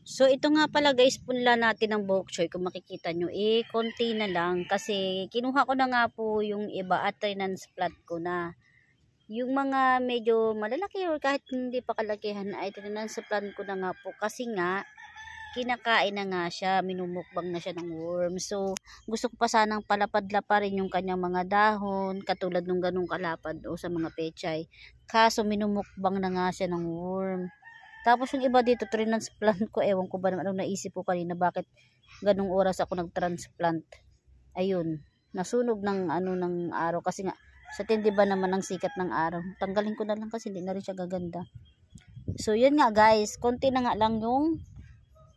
So ito nga pala guys, punla natin ng bok choy. Kung makikita nyo, konti na lang. Kasi kinuha ko na nga po yung iba at transplant ko na. Yung mga medyo malalaki or kahit hindi pa kalakihan ay transplant ko na nga po. Kasi nga, kinakain na nga siya, minumukbang na siya ng worm. So, gusto ko pa sanang palapad-lapa rin yung kanyang mga dahon, katulad nung ganung kalapad o sa mga pechay. Kaso, minumukbang na nga siya ng worm. Tapos yung iba dito, transplant ko, ewan ko ba naman anong naisip ko kanina, bakit ganung oras ako nag-transplant. Ayun, nasunog ng ng araw kasi nga, sa tindi ba naman ng sikat ng araw. Tanggalin ko na lang kasi hindi na rin siya gaganda. So, yun nga guys, konti na nga lang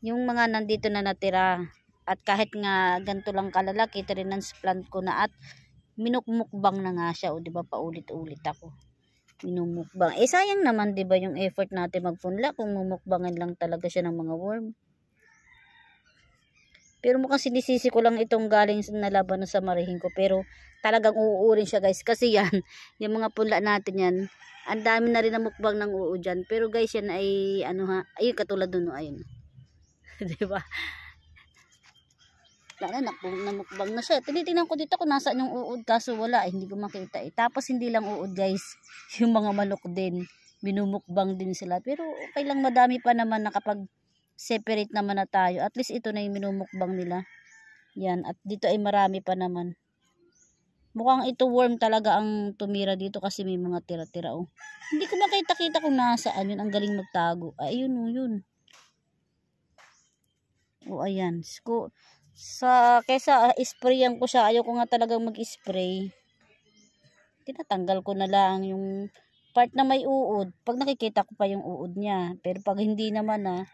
yung mga nandito na natira. At kahit nga ganito lang kalalaki, transplant ko na at minukmukbang na nga siya. O diba, paulit-ulit ako. Minumukbang. Sayang naman 'di ba yung effort natin magpunla kung mumukbangin lang talaga siya ng mga worm. Pero mukhang sinisisi ko lang itong galing na laban sa marihin ko, pero talagang uuurin siya guys kasi yan, yung mga punla natin yan, ang dami na rin na mukbang ng uu dyan. Pero guys yan ay ayun katulad dun, ayun. 'Di ba? Namukbang na siya. Tinitingnan ko dito kung nasaan yung uod, kaso wala, hindi ko makita eh. Tapos hindi lang uod guys, yung mga manok din, minumukbang din sila. Pero okay lang, madami pa naman, nakapag separate naman na tayo. At least ito na yung minumukbang nila. Yan, at dito ay marami pa naman. Mukhang ito worm talaga ang tumira dito kasi may mga tira-tira oh. Hindi ko makita-kita kung nasaan yun, ang galing magtago. Ayun oh, yun. Oh, ayan. Kaysa sprayan ko siya, ayaw ko nga talagang mag-spray. Tinatanggal ko na lang yung part na may uod. Pag nakikita ko pa yung uod niya. Pero pag hindi naman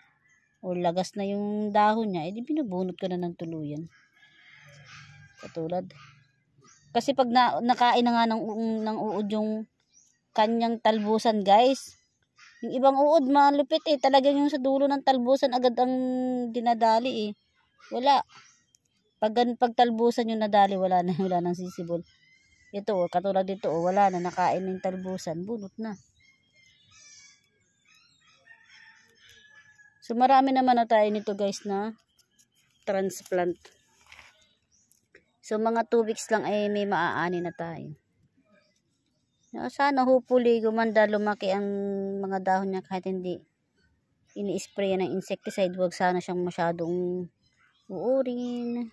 o lagas na yung dahon niya, edi binubunot ko na ng tuluyan. Katulad. Kasi pag nakain na nga ng uod yung kanyang talbusan guys, yung ibang uod malupit eh. Talagang yung sa dulo ng talbusan agad ang dinadali eh. Wala. Pag talbusan yung nadali, wala nang sisibol. Ito, katulad dito, wala na, nakain ng talbusan, bunot na. So, marami naman na tayo nito guys na transplant. So, mga 2 weeks lang ay may maaani na tayo. Sana, hopefully, gumanda, lumaki ang mga dahon niya kahit hindi ini-spray ng insecticide. Huwag sana siyang masyadong uurin.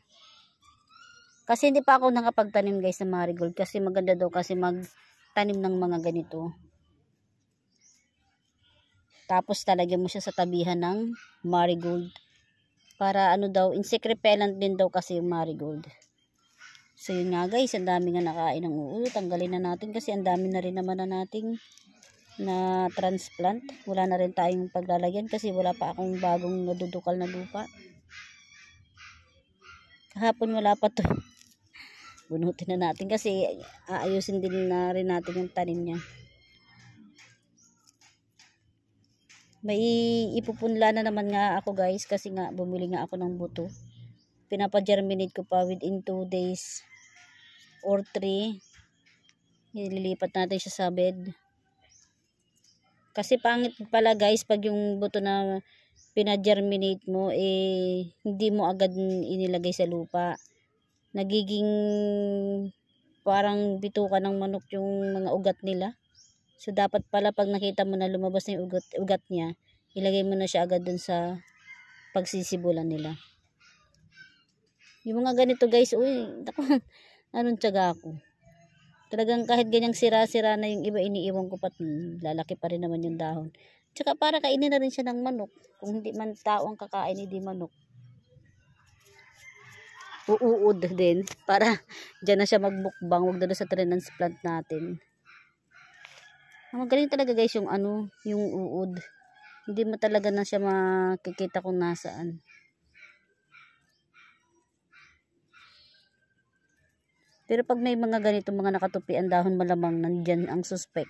Kasi hindi pa ako nakapagtanim guys ng marigold. Kasi maganda daw kasi magtanim ng mga ganito. Tapos talagyan mo siya sa tabihan ng marigold. Para daw, insect repellent din daw kasi yung marigold. So yun nga guys, ang dami nga nakain ng uod. Tanggalin na natin kasi ang dami na rin naman na nating na transplant. Wala na rin tayong paglalagyan kasi wala pa akong bagong nadudukal na lupa. Kahapon wala pa to. Bunutin na natin kasi aayusin din na rin natin yung tanim niya. May ipupunla na naman nga ako guys kasi nga bumili nga ako ng buto. Pinapa-germinate ko pa within 2 days or 3. Ililipat natin siya sa bed. Kasi pangit pala guys pag yung buto na pina-germinate mo hindi mo agad inilagay sa lupa. Nagiging parang bituka ng manok yung mga ugat nila. So dapat pala pag nakita mo na lumabas na yung ugat niya, ilagay mo na siya agad dun sa pagsisibulan nila. Yung mga ganito guys, uy, anong tiyaga ako. Talagang kahit ganyang sira-sira na yung iba, iniiwan ko pa, lalaki pa rin naman yung dahon. Tsaka para kainin na rin siya ng manok. Kung hindi man tao ang kakain, hindi manok. Uuod din. Para dyan na siya magbukbang. Huwag na sa transplant natin. Magaling talaga guys yung yung uod. Hindi mo talaga na siya makikita kung nasaan. Pero pag may mga ganito, mga nakatupi ang dahon, malamang nandyan ang suspect.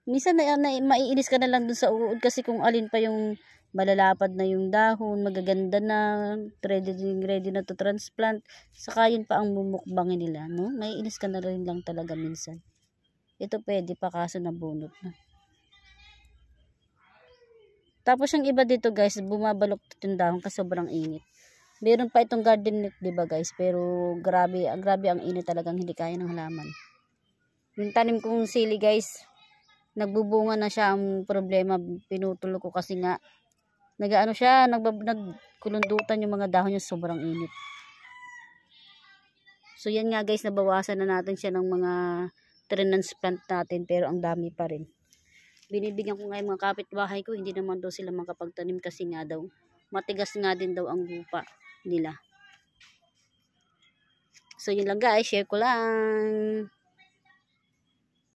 Minsan maiinis ka na lang dun sa uod kasi kung alin pa yung malalapad na yung dahon, magaganda na, ready na to transplant, saka yun pa ang mumukbangin nila, no? Maiinis ka na rin lang talaga minsan. Ito pwede pa kaso nabunot na. Tapos yung iba dito guys, bumabaluktot yung dahon kasi sobrang init. Meron pa itong garden net, 'di ba guys? Pero grabe, grabe ang init talagang hindi kaya ng halaman. Yung tanim kong sili guys, nagbubunga na siya. Ang problema, pinutol ko kasi nga nagaano siya, nagkulundutan yung mga dahon niya, sobrang init. So yan nga guys, nabawasan na natin siya ng mga transplant natin, pero ang dami pa rin. Binibigyan ko nga yung mga kapitbahay ko, hindi naman daw sila makapagtanim kasi nga daw matigas nga din daw ang lupa nila. So yun lang guys, share ko lang.